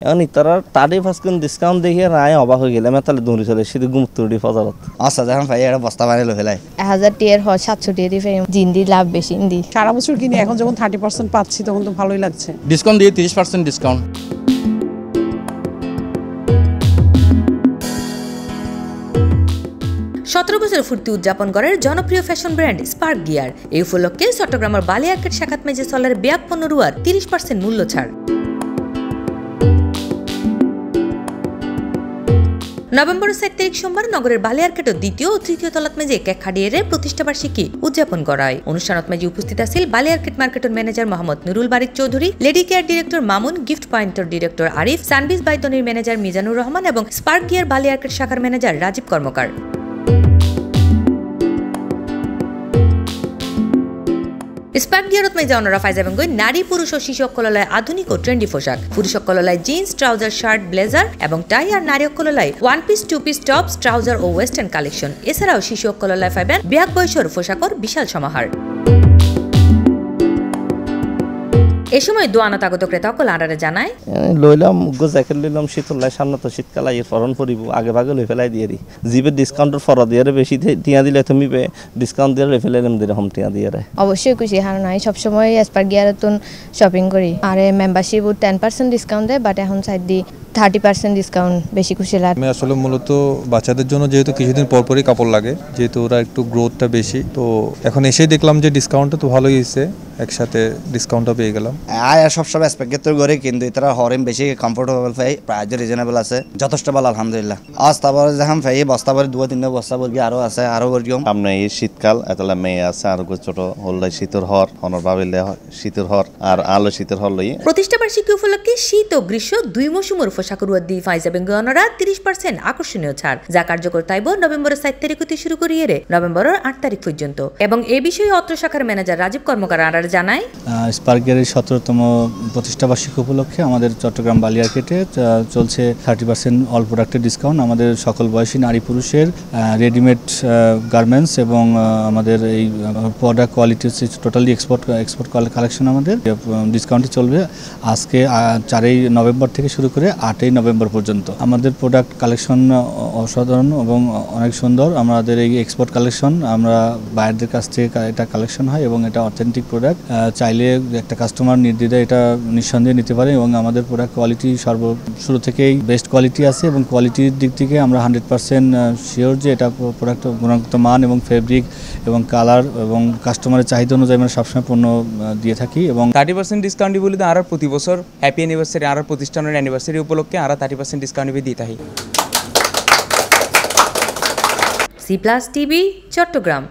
এখন তারা 30% ডিসকাউন্ট দেখে রায় অবাক হয়ে গেলাম তাহলে দৌড়ি চলে শুধু গুমতুড়ি ফজরত আচ্ছা যখন ভাই একটা বস্তা বানিয়ে ফেলাই 1000 টিয়ার হয় 700 টিয়ারই ফেম জিন্দি লাভ বেশি ইন্দি সারা বছর কিনে এখন যখন 30% পাচ্ছি তখন তো ভালোই লাগছে। ডিসকাউন্ট দিয়ে 30% ডিসকাউন্ট। সতেরো বছর ফুর্তি উদযাপন করার জনপ্রিয় ফ্যাশন ব্র্যান্ড স্পার্ক গিয়ার এই উপলক্ষে চট্টগ্রামের বালিয়ারকেট শাখাত মেজে চলার ব্যাগ পণ্যরুয়ার 30% মূল্য ছাড়। নভেম্বর 7 তারিখ সোমবার নগরের বালিয়ারকেটের দ্বিতীয় ও তৃতীয় তলাত মেজে কেক খাডিয়ে প্রতিষ্ঠাবার্ষিকী উদযাপন করা হয়। অনুষ্ঠানত মেজে উপস্থিত আছিল বালিয়ারকেট মার্কেটের manager Mohammad Nurul Barik Chowdhury, lady care director Mamun, gift পয়েন্টের ডিরেক্টর আরিফ, সানবিজ বাইতনির ম্যানেজার মিজানুর রহমান এবং স্পার্ক গিয়ার বালিয়ারকেট শাখার ম্যানেজার রাজীব কর্মকার। স্পার্ক গিয়ারত মেজা অনরা ফাইজাবেঙ্গই নারী পুরুষ ও শিশু অকললায় আধুনিক ও ট্রেন্ডি পোশাক, পুরুষ অকললায় জিন্স, ট্রাউজার, শার্ট, ব্লেজার এবং টাই আর নারী অকললায় one piece, two piece, tops, trouser ও ওয়েস্টার্ন কালেকশন। এছাড়াও শিশু অকললায় পাইবেন ব্যাগ বয়সর পোশাকর বিশাল সমাহার। এ সময় দোয়ানত আগত ক্রেতা অকল আন্ডারে জানায় লইলাম জ্যাকেট লইলাম শীতলাই সামনে তো শীতকাল আইয়ের ফরন পরিব আগে ভাগে লই ফেলাই দিয়ে দি জিবে ডিসকাউন্টের ফর দিয়ে বেশি টিয়া দিলে তুমি ডিসকাউন্ট দিয়ে লই ফেলাইলাম দিলে হোম টিয়া দিয়ে অবশ্যই খুশি হার নাই সবসময় স্পার্ক গিয়ারতুন শপিং করি আর মেম্বারশিপ 10% ডিসকাউন্ট দেয় বাট এখন সাইড দি 30% ডিসকাউন্ট বেশি খুশি লাগে। আমি আসলে মূলত বাচ্চাদের জন্য যেহেতু কিছুদিন পরপরই কাপড় লাগে যেহেতু ওরা একটু গ্রোথটা বেশি তো এখন এসেই দেখলাম যে ডিসকাউন্টটা তো ভালোই হয়েছে একসাথে ডিসকাউন্টটা পেয়ে গেলাম। আয় সবসময় স্পেকেটর করে কিন্তু এটার হরেম বেশি কমফোর্টেবল পাই প্রাইস রিজনেবল আছে যথেষ্ট ভালো আলহামদুলিল্লাহ। আজ তারপরে যখন পাই বস্তা পরে 2-3 বস্তা বলবি আরো আছে আরো করিম সামনে এই শীতকাল এতলা মেয়ে আছে আর ছোট হল্লাই শীতর হর হনর ভাবিলে শীতর হর আর আলো শীতর হর লই প্রতিষ্ঠাবার্ষিকী উপলক্ষে শীত ও গ্রীষ্ম দুই মৌসুমের পোশাকরুয়া দি ফাইজাবেঙ্গ অনরা 30% আকর্ষণীয় ছাড় যা কার্যকর তাইব নভেম্বরের 7 তারিখ হতে শুরু করিয়ে নভেম্বরের 8 তারিখ পর্যন্ত। এবং এই বিষয়ে অত্র শাখার ম্যানেজার রাজীব কর্মকার আন্ডারে জানায় স্পার্ক গিয়ারের 17তম প্রতিষ্ঠাবার্ষিকী উপলক্ষে আমাদের চট্টগ্রাম বালিয়ারকেটে চলছে 30% অল প্রোডাক্টের ডিসকাউন্ট। আমাদের সকল বয়সী নারী পুরুষের রেডিমেড গার্মেন্টস এবং আমাদের এই প্রোডাক্ট কোয়ালিটি হচ্ছে টোটালি এক্সপোর্ট কালেকশন আমাদের ডিসকাউন্টে চলবে আজকে 4 নভেম্বর থেকে শুরু করে 8 নভেম্বর পর্যন্ত। আমাদের প্রোডাক্ট কালেকশন অসাধারণ এবং অনেক সুন্দর। আমাদের এই এক্সপোর্ট কালেকশন আমরা বাইরের কাছ থেকে এটা কালেকশন হয় এবং এটা অথেন্টিক প্রোডাক্ট চাইলে একটা কাস্টমার নির্দ্বিধায় এটা নিঃসন্দেহে নিতে পারে এবং আমাদের প্রোডাক্ট কোয়ালিটি শুরু থেকেই বেস্ট কোয়ালিটি আছে এবং কোয়ালিটির দিক থেকে আমরা 100% শিওর যে এটা প্রোডাক্ট গুণগত মান এবং ফেব্রিক এবং কালার এবং কাস্টমারের চাহিদা অনুযায়ী আমরা সবসময় পণ্য দিয়ে থাকি। এবং 30% ডিসকাউন্ট বলে আর প্রতি বছর হ্যাপি অ্যানিভার্সারি আর প্রতিষ্ঠানের অ্যানিভার্সারি উপলক্ষে আর 30% ডিসকাউন্ট দিয়ে থাকি। C plus TV Chittagong.